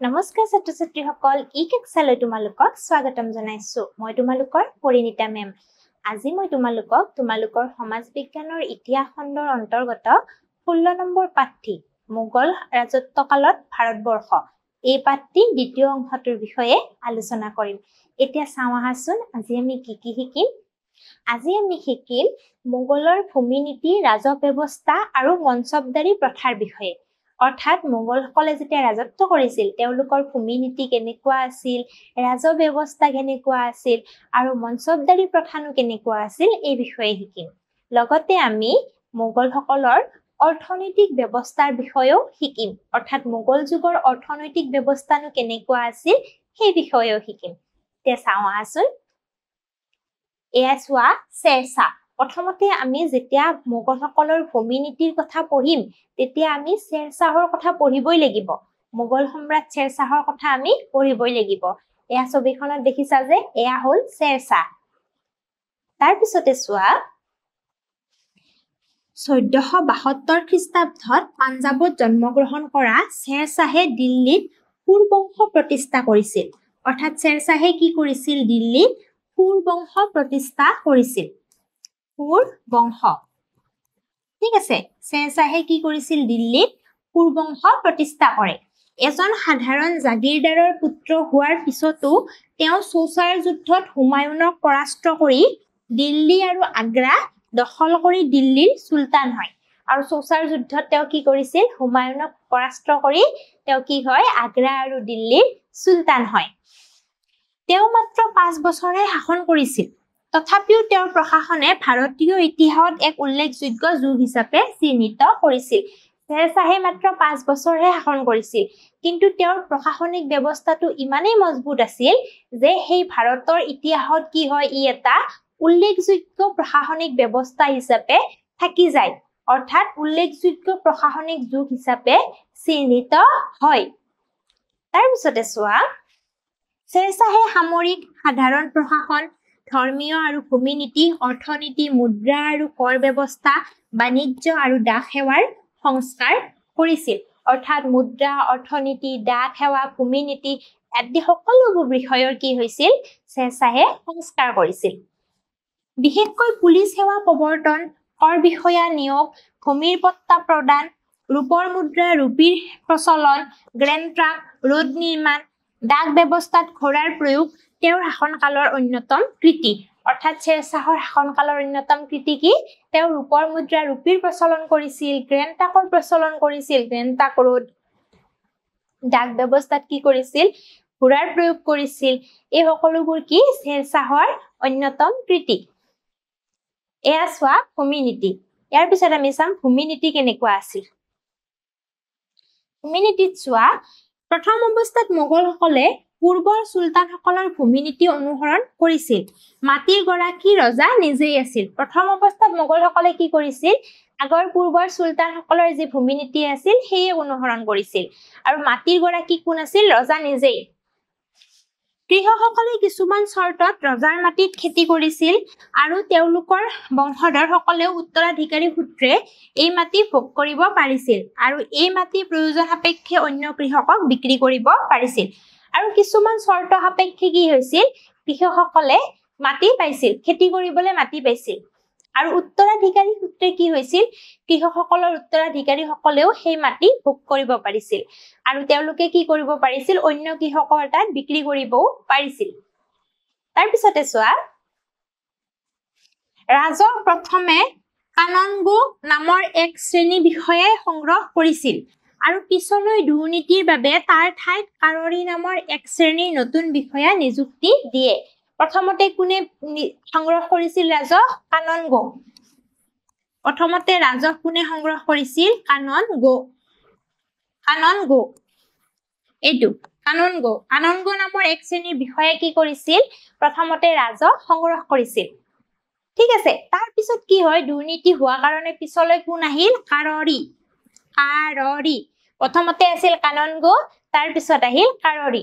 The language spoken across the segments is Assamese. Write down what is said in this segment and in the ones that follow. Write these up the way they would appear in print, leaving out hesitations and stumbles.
নমস্কাৰ ছাত্ৰ ছাত্ৰীসকল ইকেক্সালৈ তোমালোকক স্বাগতম জনাইছো মই তোমালোকৰ পৰিণীতা মেম আজি মই তোমালোকৰ সমাজ বিজ্ঞানৰ ইতিহাস খণ্ডৰ অন্তৰ্গত 16 নম্বৰ পাঠটি মোগল ৰাজত্বকালত ভাৰতবৰ্ষ এই পাঠটি দ্বিতীয় অংশটোৰ বিষয়ে আলোচনা কৰিম এতিয়া চাওঁ আহাচোন আজি আমি কি শিকিম আজি আমি শিকিম মোগলৰ ভূমি নীতি ৰাজহ ব্যৱস্থা আৰু মনসবদাৰী প্ৰথাৰ বিষয়ে অৰ্থাৎ মোগলসকলে যেতিয়া ৰাজত্ব কৰিছিল তেওঁলোকৰ ভূমি নীতি কেনেকুৱা আছিল ৰাজহ ব্যৱস্থা কেনেকুৱা আছিল আৰু মনসবদাৰী প্ৰথানো কেনেকুৱা আছিল এই বিষয়ে শিকিম লগতে আমি মোগলসকলৰ অৰ্থনৈতিক ব্যৱস্থাৰ বিষয়েও শিকিম অৰ্থাৎ মোগল যুগৰ অৰ্থনৈতিক ব্যৱস্থানো কেনেকুৱা আছিল সেই বিষয়েও শিকিম তে চাওঁ আহাচোন এয়া চোৱা শেৰশাহ প্ৰথমতে আমি যেতিয়া মোগলসকলৰ ভূমি নীতিৰ কথা পঢ়িম তেতিয়া আমি শেৰশাহৰ কথা পঢ়িবই লাগিব মোগল সম্ৰাট শেৰশাহৰ কথা আমি পঢ়িবই লাগিব এয়া ছবিখনত দেখিছা যে এয়া হল শেৰশাহ তাৰ পিছতে চোৱা 1472 খ্ৰীষ্টাব্দত পাঞ্জাবত জন্মগ্ৰহণ কৰা শেৰশাহে দিল্লীত সুৰ বংশ প্ৰতিষ্ঠা কৰিছিল অৰ্থাৎ শেৰশাহে কি কৰিছিল দিল্লীত সুৰ বংশ প্ৰতিষ্ঠা কৰিছিল সুৰ বংশ ঠিক আছে শেৰশাহে কি কৰিছিল দিল্লীত সুৰ বংশ প্ৰতিষ্ঠা কৰে এজন সাধাৰণ জাগিৰদাৰৰ পুত্ৰ হোৱাৰ পিছতো তেওঁ চৌচাৰ যুদ্ধত হুমায়ুনক পৰাস্ত কৰি দিল্লী আৰু আগ্ৰা দখল কৰি দিল্লীৰ সুলতান হয় আৰু চৌচাৰ যুদ্ধত তেওঁ কি কৰিছিল হুমায়ুনক পৰাস্ত কৰি তেওঁ কি হয় আগ্ৰা আৰু দিল্লীৰ সুলতান হয় তেওঁ মাত্ৰ 5 বছৰহে শাসন কৰিছিল তথাপিও তেওঁৰ প্ৰশাসনে ভাৰতীয় ইতিহাসত এক উল্লেখযোগ্য যুগ হিচাপে চিহ্নিত কৰিছিল শেৰশাহে মাত্ৰ 5 বছৰহে শাসন কৰিছিল কিন্তু তেওঁৰ প্ৰশাসনিক ব্যৱস্থাটো ইমানেই মজবুত আছিল যে সেই ভাৰতৰ ইতিহাসত কি হয় ই এটা উল্লেখযোগ্য প্ৰশাসনিক ব্যৱস্থা হিচাপে থাকি যায় অৰ্থাৎ উল্লেখযোগ্য প্ৰশাসনিক যুগ হিচাপে চিহ্নিত হয় তাৰ পিছতে চোৱা শেৰশাহে সামৰিক সাধাৰণ প্ৰশাসন ধৰ্মীয় আৰু ভূমি নীতি অৰ্থনীতি মুদ্ৰা আৰু কৰ ব্যৱস্থা বাণিজ্য আৰু ডাক সেৱাৰ সংস্কাৰ কৰিছিল অৰ্থাৎ মুদ্ৰা অৰ্থনীতি ডাক সেৱা ভূমি নীতি আদি সকলোবোৰ বিষয়ৰ কি হৈছিল শেৰশাহে সংস্কাৰ কৰিছিল বিশেষকৈ পুলিচ সেৱা প্ৰৱৰ্তন কৰ বিষয়া নিয়োগ ভূমিৰ পট্টা প্ৰদান ৰূপৰ মুদ্ৰা ৰূপীৰ প্ৰচলন গ্ৰেণ্ড ট্ৰাক ৰোড নিৰ্মাণ ডাক ব্যৱস্থাত ঘোঁৰাৰ প্ৰয়োগ তেওঁৰ শাসনকালৰ অন্যতম কৃতি অৰ্থাৎ শেৰশাহৰ শাসনকালৰ অন্যতম কৃতি কি তেওঁ ৰূপৰ মুদ্ৰা ৰূপীৰ প্ৰচলন কৰিছিল গ্ৰেণ্ড ট্ৰাকৰ প্ৰচলন কৰিছিল গ্ৰেণ্ড ট্ৰাক ৰোড ডাক ব্যৱস্থাত কি কৰিছিল ঘোঁৰাৰ প্ৰয়োগ কৰিছিল এই সকলোবোৰ কি শেৰশাহৰ অন্যতম কৃতি এয়া চোৱা ভূমি নীতি ইয়াৰ পিছত আমি চাম ভূমি নীতি কেনেকুৱা আছিল ভূমি নীতিত চোৱা প্ৰথম অৱস্থাত মোগলসকলে পূৰ্বৰ সুলতানসকলৰ ভূমি নীতি অনুসৰণ কৰিছিল মাটিৰ গৰাকী ৰজা নিজেই আছিল প্ৰথম অৱস্থাত মোগলসকলে কি কৰিছিল আগৰ পূৰ্বৰ সুলতানসকলৰ যি ভূমি নীতি আছিল সেয়ে অনুসৰণ কৰিছিল আৰু মাটিৰ গৰাকী কোন আছিল ৰজা নিজেই কৃষকসকলে কিছুমান চৰ্তত ৰজাৰ মাটিত খেতি কৰিছিল আৰু তেওঁলোকৰ বংশধৰসকলেও উত্তৰাধিকাৰী সূত্ৰে এই মাটি ভোগ কৰিব পাৰিছিল আৰু এই মাটি প্ৰয়োজন সাপেক্ষে অন্য কৃষকক বিক্ৰী কৰিব পাৰিছিল আৰু কিছুমান চৰ্ত সাপেক্ষে কি হৈছিল কৃষকসকলে মাটি পাইছিল খেতি কৰিবলৈ মাটি পাইছিল আৰু উত্তৰাধিকাৰী সূত্ৰে কি হৈছিল কৃষকসকলৰ উত্তৰাধিকাৰীসকলেও সেই মাটি ভোগ কৰিব পাৰিছিল আৰু তেওঁলোকে কি কৰিব পাৰিছিল অন্য কৃষকৰ তাত বিক্ৰী কৰিবও পাৰিছিল তাৰ পিছতে চোৱা ৰাজহ প্ৰথমে কাননগো নামৰ এক শ্ৰেণী বিষয়ে সংগ্ৰহ কৰিছিল আৰু পিছলৈ দুৰ্নীতিৰ বাবে তাৰ ঠাইত কাৰৰী নামৰ এক শ্ৰেণীৰ নতুন বিষয়া নিযুক্তি দিয়ে প্ৰথমতে কোনে সংগ্ৰহ কৰিছিল ৰাজহ কাননগো প্ৰথমতে ৰাজহ কোনে সংগ্ৰহ কৰিছিল কাননগো এইটো কাননগো নামৰ এক শ্ৰেণীৰ বিষয়া কি কৰিছিল প্ৰথমতে ৰাজহ সংগ্ৰহ কৰিছিল ঠিক আছে তাৰ পিছত কি হয় দুৰ্নীতি হোৱা কাৰণে পিছলৈ কোন আহিল কাৰৰী প্ৰথমতে আছিল কাননগো তাৰ পিছত আহিল কাৰৰী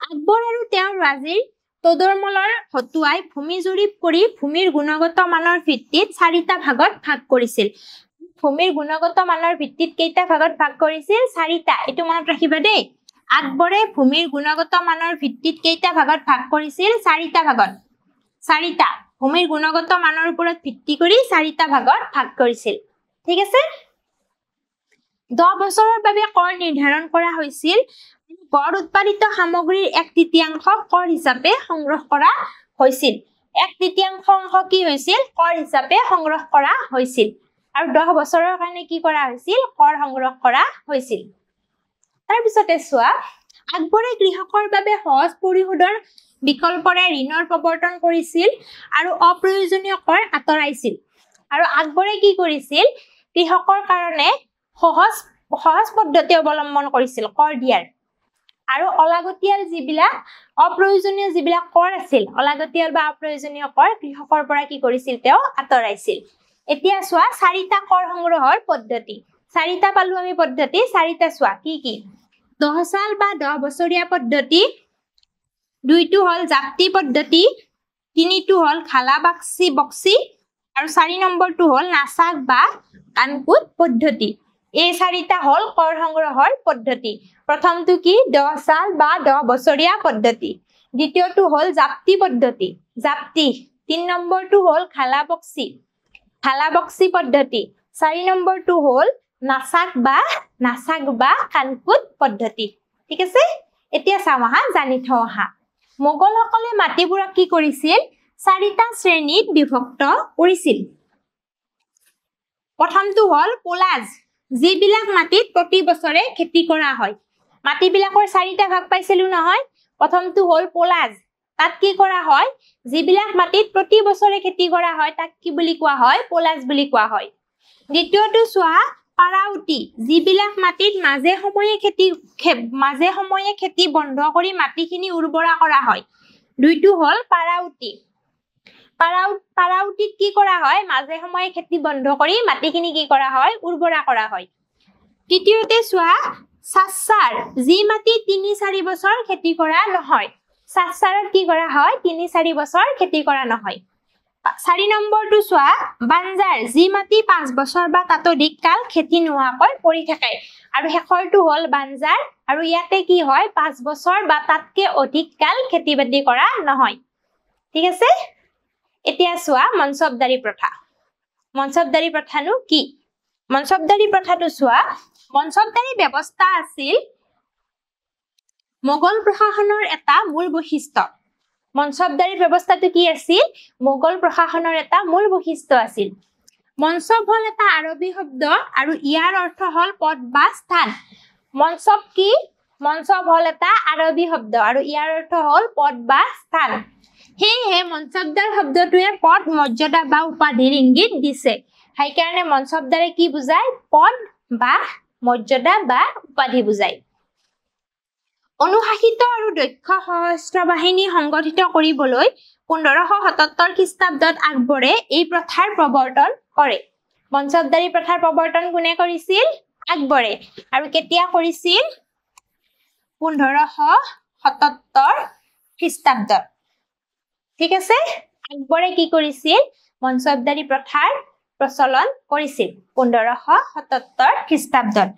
আকবৰ আৰু তেওঁৰ ৱাজিৰ তদৰমলৰ হতুৱাই ভূমি জৰীপ কৰি ভূমিৰ গুণগত মানৰ ভিত্তিত 4টা ভাগত ভাগ কৰিছিল ভূমিৰ গুণগত মানৰ ভিত্তিত কেইটা ভাগত ভাগ কৰিছিল 4টা এটো মনত ৰাখিবা দেই আকবৰে ভূমিৰ গুণগত মানৰ ভিত্তিত কেইটা ভাগত ভাগ কৰিছিল 4টা ভাগত 4টা ভূমিৰ গুণগত মানৰ ওপৰত ভিত্তি কৰি 4টা ভাগত ভাগ কৰিছিল ঠিক আছে 10 বছৰৰ বাবে কৰ নিৰ্ধাৰণ কৰা হৈছিল গড় উৎপাদিত সামগ্ৰীৰ 1/3 কৰ হিচাপে সংগ্ৰহ কৰা হৈছিল 1/3 অংশ কি হৈছিল কৰ হিচাপে সংগ্ৰহ কৰা হৈছিল আৰু 10 বছৰৰ কাৰণে কি কৰা হৈছিল কৰ সংগ্ৰহ কৰা হৈছিল তাৰ পিছতে চোৱা আকবৰে কৃষকৰ বাবে সহজ পৰিশোধৰ বিকল্পৰে ঋণৰ প্ৰৱৰ্তন কৰিছিল আৰু অপ্ৰয়োজনীয় কৰ আঁতৰাইছিল আৰু আকবৰে কি কৰিছিল কৃষকৰ কাৰণে সহজ পদ্ধতি অৱলম্বন কৰিছিল কৰ দিয়াৰ আৰু অলাগতিয়াল যিবিলাক অপ্ৰয়োজনীয় যিবিলাক কৰ আছিল অলাগতিয়াল বা অপ্ৰয়োজনীয় কৰ কৃষকৰ পৰা কি কৰিছিল তেওঁ আঁতৰাইছিল এতিয়া চোৱা 4টা কৰ সংগ্ৰহৰ পদ্ধতি 4টা পালো আমি পদ্ধতি 4টা চোৱা কি 10 সাল বা 10 বছৰীয়া পদ্ধতি 2টো হল জাপ্তি পদ্ধতি 3টো হল খালা বক্সি আৰু 4 নম্বৰটো হল নাসাক বা কানকুট পদ্ধতি এই 4টা হল কৰ সংগ্ৰহৰ পদ্ধতি প্ৰথমটো কি 10 সাল বা 10 বছৰীয়া পদ্ধতি দ্বিতীয়টো হল জাপ্তি পদ্ধতি জাপ্তি 3 নম্বৰটো হল খালা বক্সি পদ্ধতি 4 নম্বৰটো হল নাসাক বা কানকুট পদ্ধতি ঠিক আছে এতিয়া চাওহা জানি থওহা মোগলসকলে মাটিবোৰক কি কৰিছিল 4টা শ্ৰেণীত বিভক্ত কৰিছিল প্ৰথমটো হল পোলাজ যিবিলাক মাটিত প্ৰতি বছৰে খেতি কৰা হয় মাটিবিলাকৰ 4টা ভাগ পাইছিল নহয় প্ৰথমটো হল পোলাজ তাত কি কৰা হয় যিবিলাক মাটিত প্ৰতি বছৰে খেতি কৰা হয় তাক কি বুলি কোৱা হয় পোলাজ বুলি কোৱা হয় দ্বিতীয়টো চোৱা পাৰাউটি যিবিলাক মাটিত মাজে সময়ে খেতি বন্ধ কৰি মাটিখিনি উৰ্বৰা কৰা হয় দুইটো হল পাৰাউটিত কি কৰা হয় মাজে সময়ে খেতি বন্ধ কৰি মাটিখিনি কি কৰা হয় উৰ্বৰা কৰা হয় তৃতীয়তে চোৱা সাচ্চাৰ যি মাটি 3-4 বছৰ খেতি কৰা নহয় সাচ্চাৰত কি কৰা হয় 3-4 বছৰ খেতি কৰা নহয় 4 নম্বৰটো চোৱা বাঞ্জাৰ যি মাটি 5 বছৰ বা তাতোধিক কাল খেতি নোহোৱাকৈ পৰি থাকে আৰু শেষৰটো হল বাঞ্জাৰ আৰু ইয়াতে কি হয় 5 বছৰ বা তাতকে অধিক কাল খেতি-বাতি কৰা নহয় ঠিক আছে এতিয়া চোৱা মনসবদাৰী প্ৰথানো কি মনসবদাৰী প্ৰথাটো চোৱা মনসবদাৰী ব্যৱস্থা আছিল মোগল প্ৰশাসনৰ এটা মূল বৈশিষ্ট্য মনসবদাৰী ব্যৱস্থাটো কি আছিল মোগল প্ৰশাসনৰ এটা মূল বৈশিষ্ট্য আছিল মনসব হল এটা আৰবী শব্দ আৰু ইয়াৰ অৰ্থ হল পদ বা স্থান মনসব হল এটা আৰবী শব্দ আৰু ইয়াৰ অৰ্থ হল পদ বা স্থান হেয়ে মনসবদাৰ শব্দটোৱে পদ মৰ্যাদা বা উপাধিৰ ইংগিত দিছে সেইকাৰণে মনসবদাৰে কি বুজায় পদ বা মৰ্যাদা বা উপাধি বুজায় অনুশাসিত আৰু দক্ষ সশস্ত্ৰ বাহিনী সংগঠিত কৰিবলৈ 1577 খ্ৰীষ্টাব্দত আকবৰে এই প্ৰথাৰ প্ৰৱৰ্তন কৰে মনসবদাৰী প্ৰথাৰ প্ৰৱৰ্তন কোনে কৰিছিল আকবৰে আৰু কেতিয়া কৰিছিল 1577 খ্ৰীষ্টাব্দত ঠিক আছে আকবৰে কি কৰিছিল মনসবদাৰী প্ৰথাৰ প্ৰচলন কৰিছিল 1577 খ্ৰীষ্টাব্দত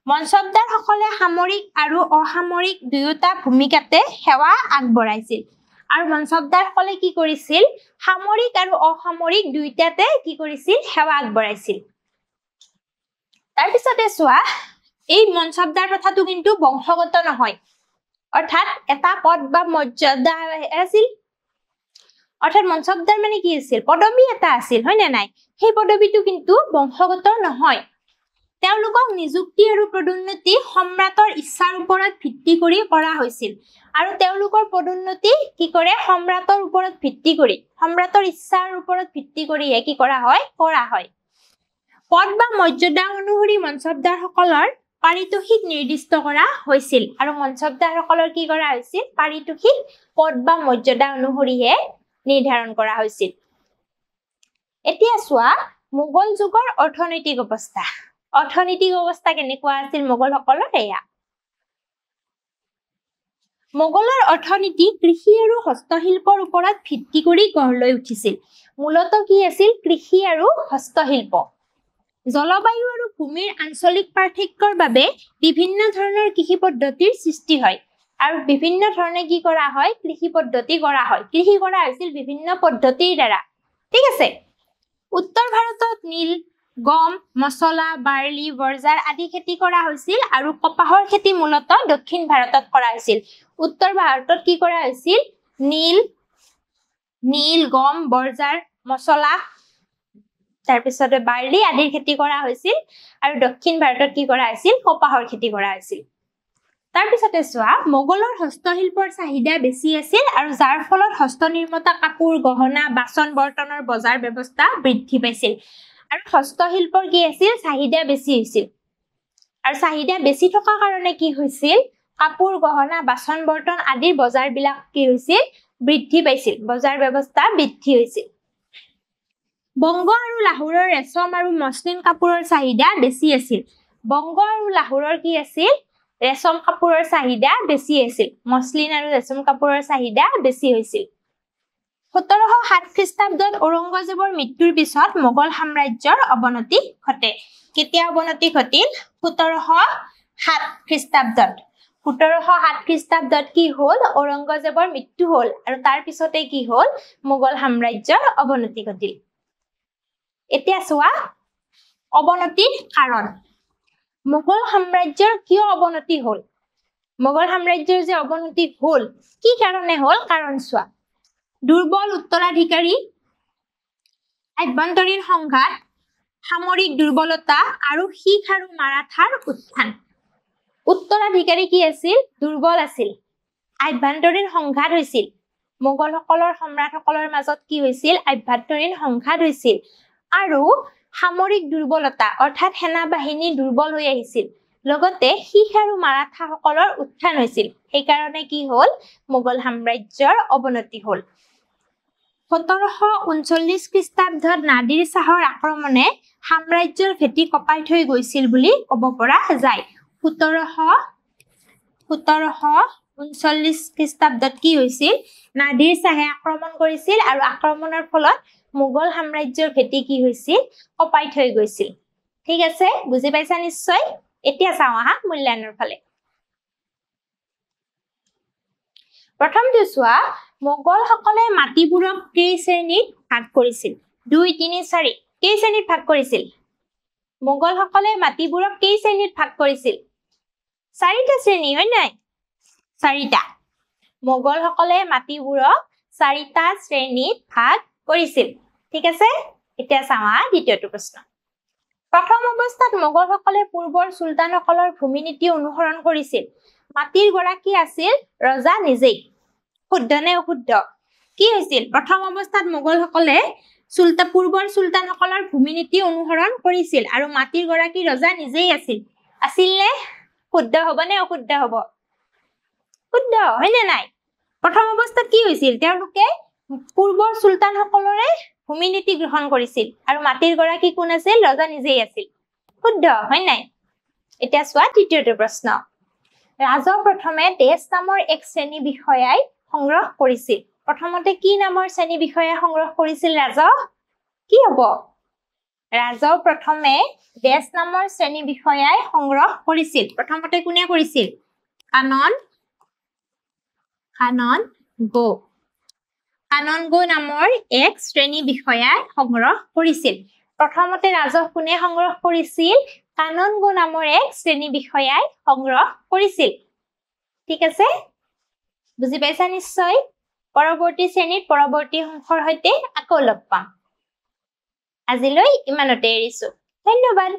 মনসবদাৰ সকলে সামৰিক আৰু অসামৰিক দুয়োটা ভূমিকাতে সেৱা আগবঢ়াইছিল আৰু মনসবদাৰ সকলে কি কৰিছিল সামৰিক আৰু অসামৰিক দুয়োটাতে কি কৰিছিল সেৱা আগবঢ়াইছিল তাৰ পিছতে চোৱা এই মনসবদাৰ প্ৰথাটো কিন্তু বংশগত নহয় অৰ্থাৎ এটা পদ বা মৰ্যাদা আছিল অৰ্থাৎ মনসবদাৰ মানে কি আছিল পদবী এটা আছিল হয় না নাই সেই পদবীটো কিন্তু বংশগত নহয় তেওঁলোকক নিযুক্তি আৰু পদোন্নতি সম্ৰাটৰ ইচ্ছাৰ ওপৰত ভিত্তি কৰি কৰা হৈছিল আৰু তেওঁলোকৰ পদোন্নতি কি কৰে সম্ৰাটৰ ওপৰত ভিত্তি কৰি সম্ৰাটৰ ইচ্ছাৰ ওপৰত ভিত্তি কৰি কি কৰা হয় পদ বা মৰ্যাদা অনুসৰি মনসবদাৰ সকলৰ পাৰিতোষিক নিৰ্দিষ্ট কৰা হৈছিল আৰু মনসবদাৰ সকলৰ কি কৰা হৈছিল পাৰিতোষিক পদ বা মৰ্যাদা অনুসৰিহে নিৰ্ধাৰণ কৰা হৈছিল এতিয়া চোৱা মোগল যুগৰ অৰ্থনৈতিক অৱস্থা কেনেকুৱা আছিল মোগলসকলৰ এয়া মোগলৰ অৰ্থনীতি কৃষি আৰু হস্তশিল্পৰ ওপৰত ভিত্তি কৰি গঢ় লৈ উঠিছিল মূলত কি আছিল কৃষি আৰু হস্তশিল্প জলবায়ু আৰু ভূমিৰ আঞ্চলিক পাৰ্থক্যৰ বাবে বিভিন্ন ধৰণৰ কৃষি পদ্ধতিৰ সৃষ্টি হয় আৰু বিভিন্ন ধৰণে কি কৰা হয় কৃষি পদ্ধতি কৰা হয় কৃষি কৰা হৈছিল বিভিন্ন পদ্ধতিৰ দ্বাৰা ঠিক আছে উত্তৰ ভাৰতত নীল গম মছলা বাৰ্লি বৰ্জাৰ আদি খেতি কৰা হৈছিল আৰু কপাহৰ খেতি মূলতঃ দক্ষিণ ভাৰতত কৰা হৈছিল উত্তৰ ভাৰতত কি কৰা হৈছিল নীল গম বৰ্জাৰ মছলা তাৰ পিছতে বাৰ্লি আদিৰ খেতি কৰা হৈছিল আৰু দক্ষিণ ভাৰতত কি কৰা হৈছিল কপাহৰ খেতি কৰা হৈছিল তাৰ পিছতে চোৱা মোগলৰ হস্তশিল্পৰ চাহিদা বেছি আছিল আৰু যাৰ ফলত হস্তনিৰ্মিত কাপোৰ গহনা বাচন বৰ্তনৰ বজাৰ ব্যৱস্থা বৃদ্ধি পাইছিল আৰু হস্তশিল্পৰ কি আছিল চাহিদা বেছি হৈছিল আৰু চাহিদা বেছি থকা কাৰণে কি হৈছিল কাপোৰ গহনা বাচন বৰ্তন আদিৰ বজাৰবিলাক কি হৈছিল বৃদ্ধি পাইছিল বজাৰ ব্যৱস্থা বৃদ্ধি হৈছিল বংগ আৰু লাহোৰৰ ৰেচম আৰু মসলিন কাপোৰৰ চাহিদা বেছি আছিল বংগ আৰু লাহোৰৰ কি আছিল ৰেচম কাপোৰৰ চাহিদা বেছি আছিল মসলিন আৰু ৰেচম কাপোৰৰ চাহিদা বেছি হৈছিল 1707 খ্ৰীষ্টাব্দত ঔৰংগজেবৰ মৃত্যুৰ পিছত মোগল সাম্ৰাজ্যৰ অৱনতি ঘটে কেতিয়া অৱনতি ঘটিল 1707 খ্ৰীষ্টাব্দত 1707 খ্ৰীষ্টাব্দত কি হ'ল ঔৰংগজেবৰ মৃত্যু হ'ল আৰু তাৰ পিছতে কি হ'ল মোগল সাম্ৰাজ্যৰ অৱনতি ঘটিল এতিয়া চোৱা অৱনতিৰ কাৰণ মোগল সাম্ৰাজ্যৰ কিয় অৱনতি হ'ল মোগল সাম্ৰাজ্যৰ যে অৱনতি হ'ল কি কাৰণে হ'ল কাৰণ চোৱা দুৰ্বল উত্তৰাধিকাৰী আভ্যন্তৰীণ সংঘাত সামৰিক দুৰ্বলতা আৰু শিখ আৰু মাৰাঠাৰ উত্থান উত্তৰাধিকাৰী কি আছিল দুৰ্বল আছিল আভ্যন্তৰীণ সংঘাত হৈছিল মোগলসকলৰ সম্ৰাটসকলৰ মাজত কি হৈছিল আভ্যন্তৰীণ সংঘাত হৈছিল আৰু সামৰিক দুৰ্বলতা অৰ্থাৎ সেনা বাহিনী দুৰ্বল হৈ আহিছিল লগতে শিখ আৰু মাৰাঠাসকলৰ উত্থান হৈছিল এই কাৰণে কি হ'ল মোগল সাম্ৰাজ্যৰ অৱনতি হ'ল 1739 খ্ৰীষ্টাব্দত নাদিৰ শাহৰ আক্ৰমণে সাম্ৰাজ্যৰ ভেটি কঁপাই থৈ গৈছিল বুলি ক'ব পৰা যায় 1739 খ্ৰীষ্টাব্দত কি হৈছিল নাদিৰ শাহে আক্ৰমণ কৰিছিল আৰু আক্ৰমণৰ ফলত মোগল সাম্ৰাজ্যৰ ভেটি কি হৈছিল কঁপাই থৈ গৈছিল ঠিক আছে বুজি পাইছা নিশ্চয় এতিয়া চাওঁ আহা মূল্যায়নৰ ফালে প্ৰথমটো চোৱা মোগলসকলে মাটিবোৰক কেই শ্ৰেণীত ভাগ কৰিছিল 2 3 4 কেই শ্ৰেণীত ভাগ কৰিছিল মোগলসকলে মাটিবোৰক কেই শ্ৰেণীত ভাগ কৰিছিল 4টা শ্ৰেণী হয় নাই 4টা মোগলসকলে মাটিবোৰক 4টা শ্ৰেণীত ভাগ কৰিছিল ঠিক আছে এতিয়া চাওঁ দ্বিতীয়টো প্ৰশ্ন প্ৰথম অৱস্থাত মোগলসকলে পূৰ্বৰ সুলতানসকলৰ ভূমি নীতি অনুসৰণ কৰিছিল মাটিৰ গৰাকী আছিল ৰজা নিজেই শুদ্ধ নে অশুদ্ধ কি হৈছিল প্ৰথম অৱস্থাত মোগলসকলে পূৰ্বৰ সুলতানসকলৰ ভূমি নীতি অনুসৰণ কৰিছিল আৰু মাটিৰ গৰাকী ৰজা নিজেই আছিল নে শুদ্ধ হ'ব নে অশুদ্ধ হ'ব শুদ্ধ হয় নে নাই প্ৰথম অৱস্থাত কি হৈছিল তেওঁলোকে পূৰ্বৰ সুলতানসকলৰে ভূমি নীতি গ্ৰহণ কৰিছিল আৰু মাটিৰ গৰাকী কোন আছিল ৰজা নিজেই আছিল শুদ্ধ হয় নাই এতিয়া চোৱা তৃতীয়টো প্ৰশ্ন ৰাজা প্ৰথমে দেশ নামৰ এক শ্ৰেণী বিষয়াই সংগ্ৰহ কৰিছিল প্ৰথমতে কি নামৰ শ্ৰেণী বিষয়া সংগ্ৰহ কৰিছিল ৰাজা কি হ'ব ৰাজা প্ৰথমে দেশ নামৰ শ্ৰেণী বিষয়াই সংগ্ৰহ কৰিছিল প্ৰথমতে কোনে কৰিছিল কানন গো নামৰ এক শ্ৰেণী বিষয়াই সংগ্ৰহ কৰিছিল প্ৰথমতে ৰাজহ কোনে সংগ্ৰহ কৰিছিল কানন গো নামৰ এক শ্ৰেণী বিষয়াই সংগ্ৰহ কৰিছিল ঠিক আছে বুজি পাইছা নিশ্চয় পৰৱৰ্তী শ্ৰেণীত পৰৱৰ্তী অংশৰ সৈতে আকৌ লগ পাম আজিলৈ ইমানতে এৰিছো ধন্যবাদ